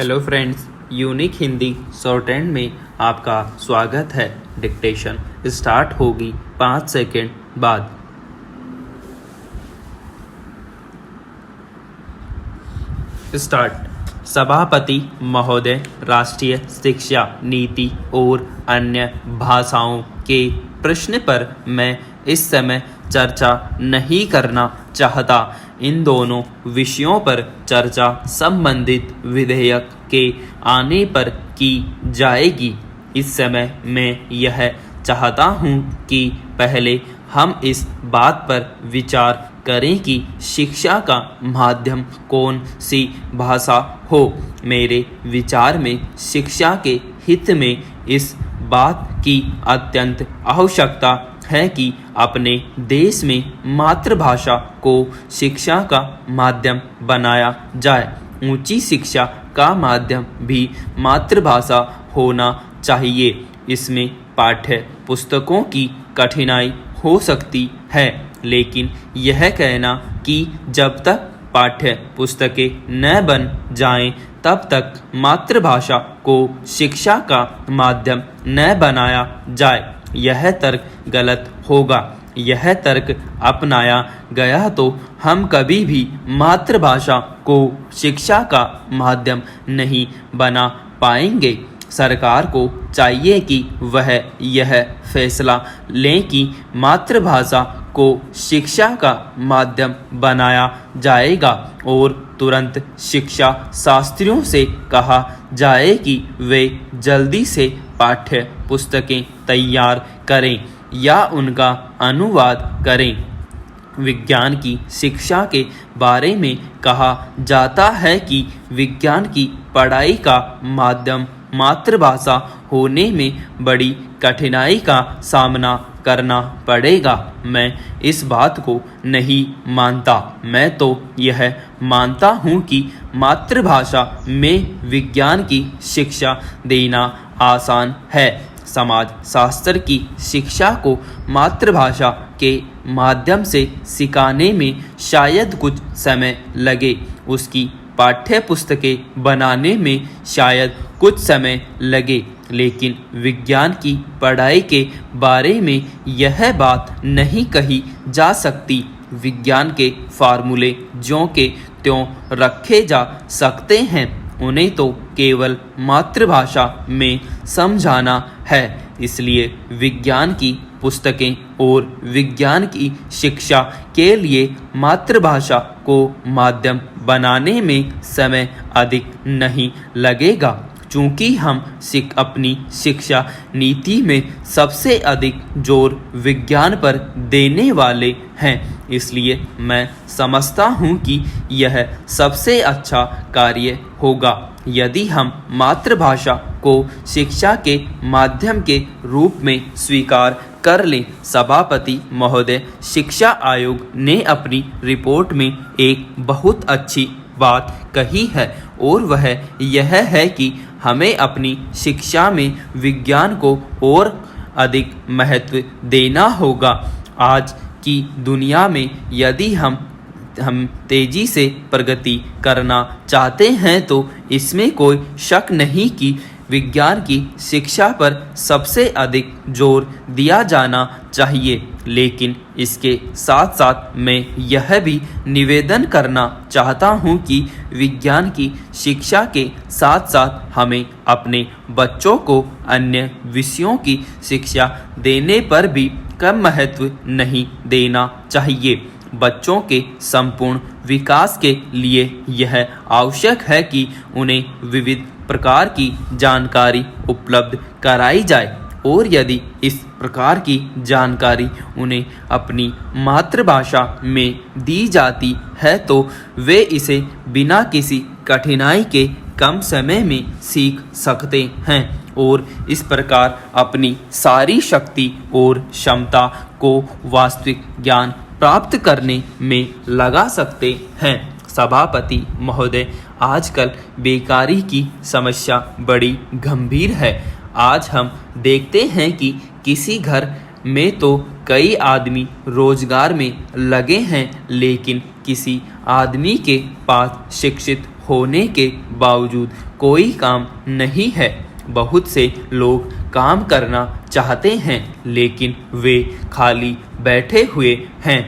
Hello friends, unique Hindi short hand में आपका स्वागत है। डिक्टेशन स्टार्ट होगी 5 सेकेंड बाद। स्टार्ट। सभापति महोदय, राष्ट्रीय शिक्षा नीति और अन्य भाषाओं के प्रश्न पर मैं इस समय चर्चा नहीं करना चाहता। इन दोनों विषयों पर चर्चा संबंधित विधेयक के आने पर की जाएगी। इस समय मैं यह चाहता हूं कि पहले हम इस बात पर विचार करें कि शिक्षा का माध्यम कौन सी भाषा हो। मेरे विचार में शिक्षा के हित में इस बात की अत्यंत आवश्यकता है कि अपने देश में मातृभाषा को शिक्षा का माध्यम बनाया जाए। ऊंची शिक्षा का माध्यम भी मातृभाषा होना चाहिए। इसमें पाठ्य पुस्तकों की कठिनाई हो सकती है, लेकिन यह कहना कि जब तक पाठ्य पुस्तकें न बन जाएं तब तक मातृभाषा को शिक्षा का माध्यम न बनाया जाए, यह तर्क गलत होगा। यह तर्क अपनाया गया तो हम कभी भी मातृभाषा को शिक्षा का माध्यम नहीं बना पाएंगे। सरकार को चाहिए कि वह यह फैसला लें कि मातृभाषा को शिक्षा का माध्यम बनाया जाएगा और तुरंत शिक्षा शास्त्रियों से कहा जाए कि वे जल्दी से पाठ्य पुस्तकें तैयार करें या उनका अनुवाद करें। विज्ञान की शिक्षा के बारे में कहा जाता है कि विज्ञान की पढ़ाई का माध्यम मातृभाषा होने में बड़ी कठिनाई का सामना करना पड़ेगा। मैं इस बात को नहीं मानता। मैं तो यह मानता हूँ कि मातृभाषा में विज्ञान की शिक्षा देना आसान है। समाज शास्त्र की शिक्षा को मातृभाषा के माध्यम से सिखाने में शायद कुछ समय लगे। उसकी पाठ्य पुस्तकें बनाने में शायद कुछ समय लगे, लेकिन विज्ञान की पढ़ाई के बारे में यह बात नहीं कही जा सकती। विज्ञान के फार्मूले ज्यों के त्यों रखे जा सकते हैं, उन्हें तो केवल मातृभाषा में समझाना है। इसलिए विज्ञान की पुस्तकें और विज्ञान की शिक्षा के लिए मातृभाषा को माध्यम बनाने में समय अधिक नहीं लगेगा। चूँकि हम अपनी शिक्षा नीति में सबसे अधिक जोर विज्ञान पर देने वाले हैं, इसलिए मैं समझता हूँ कि यह सबसे अच्छा कार्य होगा यदि हम मातृभाषा को शिक्षा के माध्यम के रूप में स्वीकार कर लें। सभापति महोदय, शिक्षा आयोग ने अपनी रिपोर्ट में एक बहुत अच्छी बात कही है और वह यह है कि हमें अपनी शिक्षा में विज्ञान को और अधिक महत्व देना होगा। आज की दुनिया में यदि हम तेजी से प्रगति करना चाहते हैं तो इसमें कोई शक नहीं कि विज्ञान की शिक्षा पर सबसे अधिक जोर दिया जाना चाहिए। लेकिन इसके साथ साथ मैं यह भी निवेदन करना चाहता हूँ कि विज्ञान की शिक्षा के साथ साथ हमें अपने बच्चों को अन्य विषयों की शिक्षा देने पर भी कम महत्व नहीं देना चाहिए। बच्चों के संपूर्ण विकास के लिए यह आवश्यक है कि उन्हें विविध प्रकार की जानकारी उपलब्ध कराई जाए और यदि इस प्रकार की जानकारी उन्हें अपनी मातृभाषा में दी जाती है तो वे इसे बिना किसी कठिनाई के कम समय में सीख सकते हैं और इस प्रकार अपनी सारी शक्ति और क्षमता को वास्तविक ज्ञान प्राप्त करने में लगा सकते हैं। सभापति महोदय, आजकल बेकारी की समस्या बड़ी गंभीर है। आज हम देखते हैं कि किसी घर में तो कई आदमी रोजगार में लगे हैं, लेकिन किसी आदमी के पास शिक्षित होने के बावजूद कोई काम नहीं है। बहुत से लोग काम करना चाहते हैं लेकिन वे खाली बैठे हुए हैं।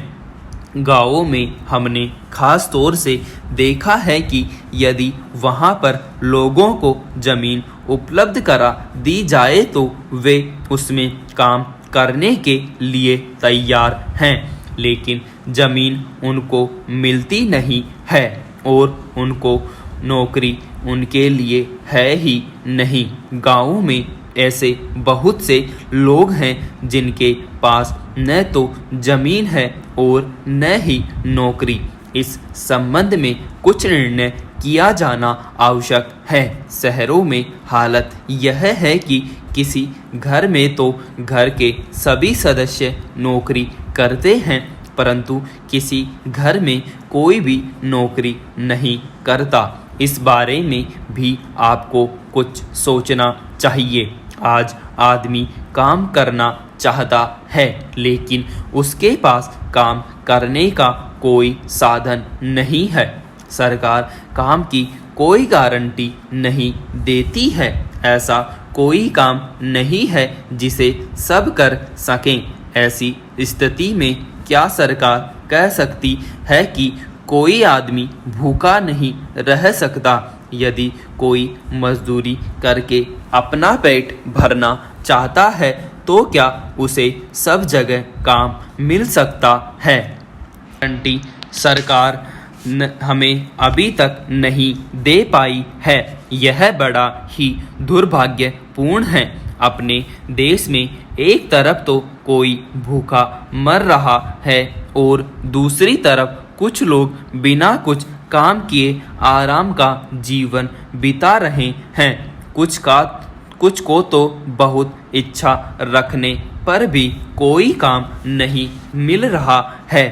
गाँवों में हमने खास तौर से देखा है कि यदि वहाँ पर लोगों को ज़मीन उपलब्ध करा दी जाए तो वे उसमें काम करने के लिए तैयार हैं, लेकिन ज़मीन उनको मिलती नहीं है और उनको नौकरी उनके लिए है ही नहीं। गाँवों में ऐसे बहुत से लोग हैं जिनके पास न तो ज़मीन है और न ही नौकरी। इस संबंध में कुछ निर्णय किया जाना आवश्यक है। शहरों में हालत यह है कि किसी घर में तो घर के सभी सदस्य नौकरी करते हैं परंतु किसी घर में कोई भी नौकरी नहीं करता। इस बारे में भी आपको कुछ सोचना चाहिए। आज आदमी काम करना चाहता है लेकिन उसके पास काम करने का कोई साधन नहीं है। सरकार काम की कोई गारंटी नहीं देती है। ऐसा कोई काम नहीं है जिसे सब कर सकें। ऐसी स्थिति में क्या सरकार कह सकती है कि कोई आदमी भूखा नहीं रह सकता? यदि कोई मजदूरी करके अपना पेट भरना चाहता है तो क्या उसे सब जगह काम मिल सकता है? गारंटी सरकार हमें अभी तक नहीं दे पाई है। यह बड़ा ही दुर्भाग्यपूर्ण है। अपने देश में एक तरफ तो कोई भूखा मर रहा है और दूसरी तरफ कुछ लोग बिना कुछ काम किए आराम का जीवन बिता रहे हैं। कुछ को तो बहुत इच्छा रखने पर भी कोई काम नहीं मिल रहा है,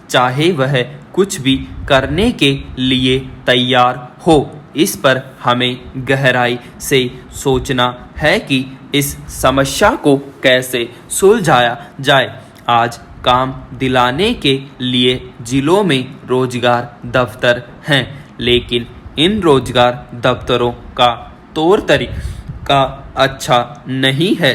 चाहे वह कुछ भी करने के लिए तैयार हो। इस पर हमें गहराई से सोचना है कि इस समस्या को कैसे सुलझाया जाए। आज काम दिलाने के लिए जिलों में रोजगार दफ्तर हैं, लेकिन इन रोजगार दफ्तरों का तौर तरीका अच्छा नहीं है।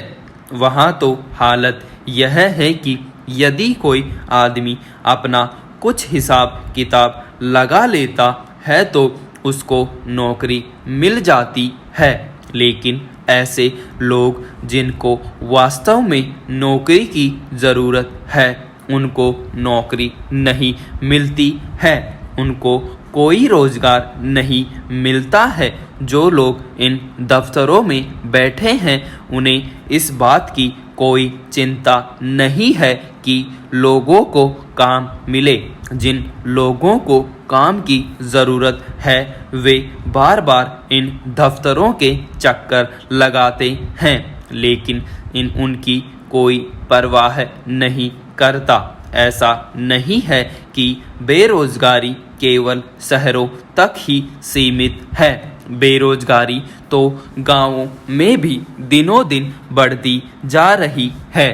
वहाँ तो हालत यह है कि यदि कोई आदमी अपना कुछ हिसाब किताब लगा लेता है तो उसको नौकरी मिल जाती है, लेकिन ऐसे लोग जिनको वास्तव में नौकरी की ज़रूरत है उनको नौकरी नहीं मिलती है, उनको कोई रोज़गार नहीं मिलता है। जो लोग इन दफ्तरों में बैठे हैं उन्हें इस बात की कोई चिंता नहीं है कि लोगों को काम मिले। जिन लोगों को काम की ज़रूरत है वे बार बार इन दफ्तरों के चक्कर लगाते हैं, लेकिन उनकी कोई परवाह नहीं करता। ऐसा नहीं है कि बेरोज़गारी केवल शहरों तक ही सीमित है। बेरोज़गारी तो गांवों में भी दिनों दिन बढ़ती जा रही है।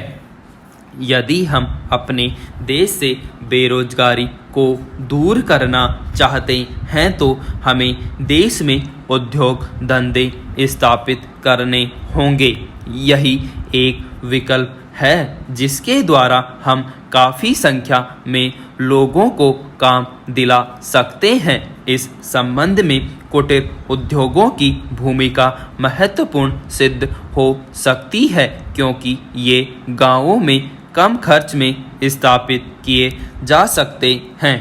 यदि हम अपने देश से बेरोज़गारी को दूर करना चाहते हैं तो हमें देश में उद्योग धंधे स्थापित करने होंगे। यही एक विकल्प है जिसके द्वारा हम काफ़ी संख्या में लोगों को काम दिला सकते हैं। इस संबंध में कुटीर उद्योगों की भूमिका महत्वपूर्ण सिद्ध हो सकती है क्योंकि ये गांवों में कम खर्च में स्थापित किए जा सकते हैं।